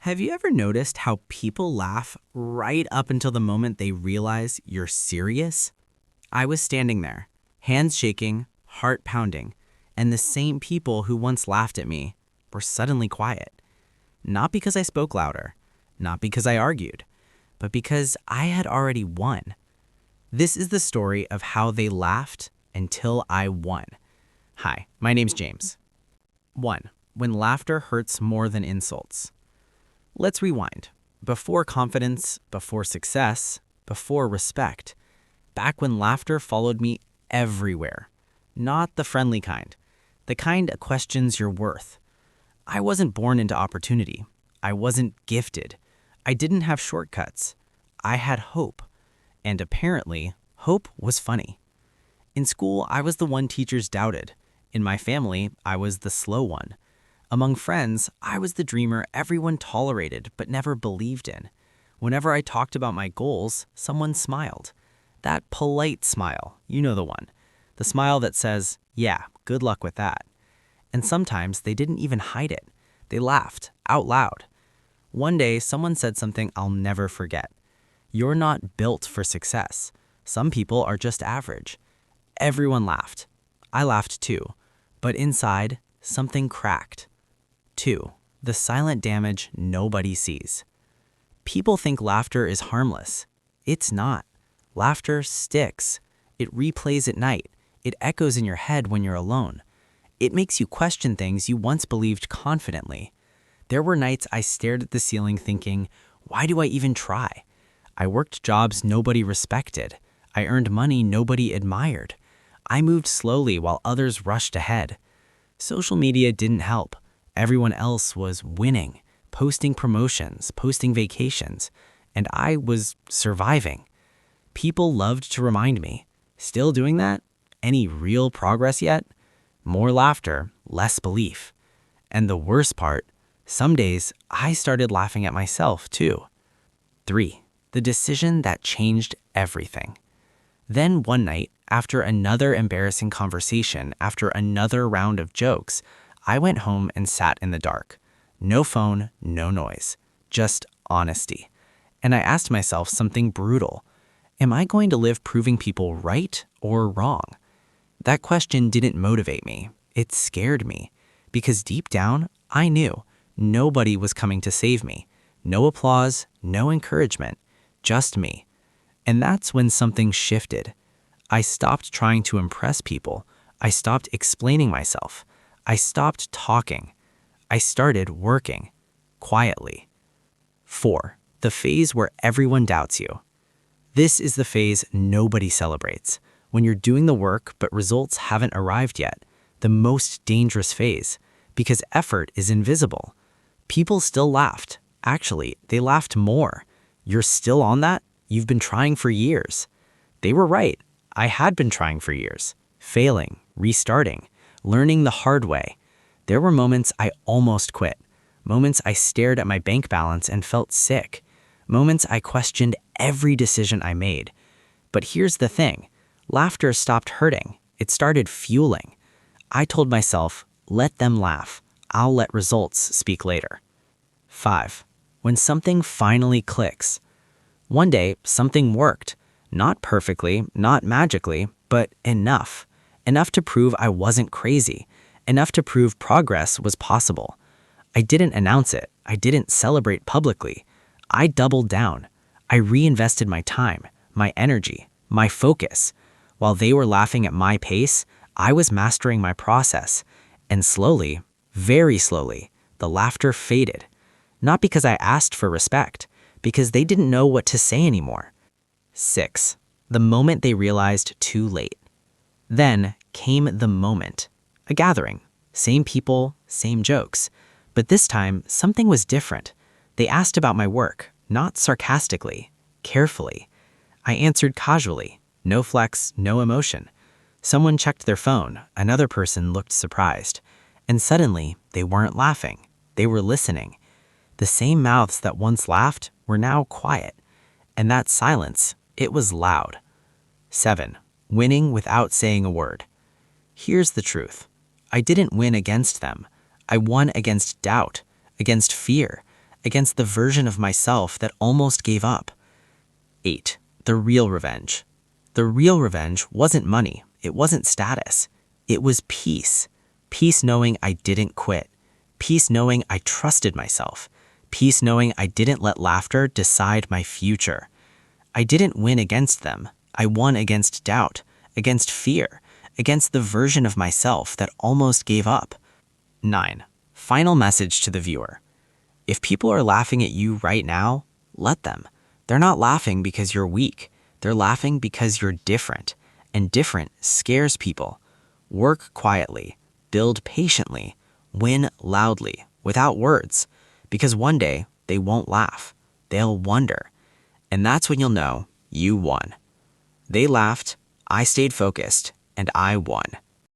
Have you ever noticed how people laugh right up until the moment they realize you're serious? I was standing there, hands shaking, heart pounding, and the same people who once laughed at me were suddenly quiet. Not because I spoke louder, not because I argued, but because I had already won. This is the story of how they laughed until I won. Hi, my name's James. 1. When laughter hurts more than insults. Let's rewind. Before confidence, before success, before respect. Back when laughter followed me everywhere. Not the friendly kind. The kind that questions your worth. I wasn't born into opportunity. I wasn't gifted. I didn't have shortcuts. I had hope. And apparently, hope was funny. In school, I was the one teachers doubted. In my family, I was the slow one. Among friends, I was the dreamer everyone tolerated but never believed in. Whenever I talked about my goals, someone smiled. That polite smile, you know the one. The smile that says, yeah, good luck with that. And sometimes they didn't even hide it. They laughed out loud. One day, someone said something I'll never forget. You're not built for success. Some people are just average. Everyone laughed. I laughed too. But inside, something cracked. 2. The silent damage nobody sees. People think laughter is harmless. It's not. Laughter sticks. It replays at night. It echoes in your head when you're alone. It makes you question things you once believed confidently. There were nights I stared at the ceiling thinking, why do I even try? I worked jobs nobody respected. I earned money nobody admired. I moved slowly while others rushed ahead. Social media didn't help. Everyone else was winning, posting promotions, posting vacations, and I was surviving. People loved to remind me, still doing that? Any real progress yet? More laughter, less belief. And the worst part, some days I started laughing at myself too. 3. The decision that changed everything. Then one night, after another embarrassing conversation, after another round of jokes, I went home and sat in the dark. No phone, no noise, just honesty. And I asked myself something brutal. Am I going to live proving people right or wrong? That question didn't motivate me. It scared me. Because deep down, I knew nobody was coming to save me. No applause, no encouragement, just me. And that's when something shifted. I stopped trying to impress people. I stopped explaining myself. I stopped talking. I started working, quietly. 4. The phase where everyone doubts you. This is the phase nobody celebrates. When you're doing the work but results haven't arrived yet. The most dangerous phase, because effort is invisible. People still laughed. Actually, they laughed more. You're still on that? You've been trying for years. They were right. I had been trying for years. Failing, restarting, learning the hard way. There were moments I almost quit. Moments I stared at my bank balance and felt sick. Moments I questioned every decision I made. But here's the thing. Laughter stopped hurting. It started fueling. I told myself, let them laugh. I'll let results speak later. 5. When something finally clicks. One day, something worked. Not perfectly, not magically, but enough. Enough to prove I wasn't crazy. Enough to prove progress was possible. I didn't announce it. I didn't celebrate publicly. I doubled down. I reinvested my time, my energy, my focus. While they were laughing at my pace, I was mastering my process. And slowly, very slowly, the laughter faded. Not because I asked for respect, because they didn't know what to say anymore. 6. The moment they realized too late. Then came the moment. A gathering. Same people, same jokes. But this time, something was different. They asked about my work, not sarcastically, carefully. I answered casually. No flex, no emotion. Someone checked their phone. Another person looked surprised. And suddenly, they weren't laughing. They were listening. The same mouths that once laughed were now quiet. And that silence, it was loud. 7. Winning without saying a word. Here's the truth. I didn't win against them. I won against doubt, against fear, against the version of myself that almost gave up. 8. The real revenge. The real revenge wasn't money. It wasn't status. It was peace. Peace knowing I didn't quit. Peace knowing I trusted myself. Peace knowing I didn't let laughter decide my future. I didn't win against them. I won against doubt, against fear, against the version of myself that almost gave up. 9. Final message to the viewer. If people are laughing at you right now, let them. They're not laughing because you're weak. They're laughing because you're different. And different scares people. Work quietly. Build patiently. Win loudly, without words. Because one day, they won't laugh. They'll wonder. And that's when you'll know you won. They laughed, I stayed focused, and I won.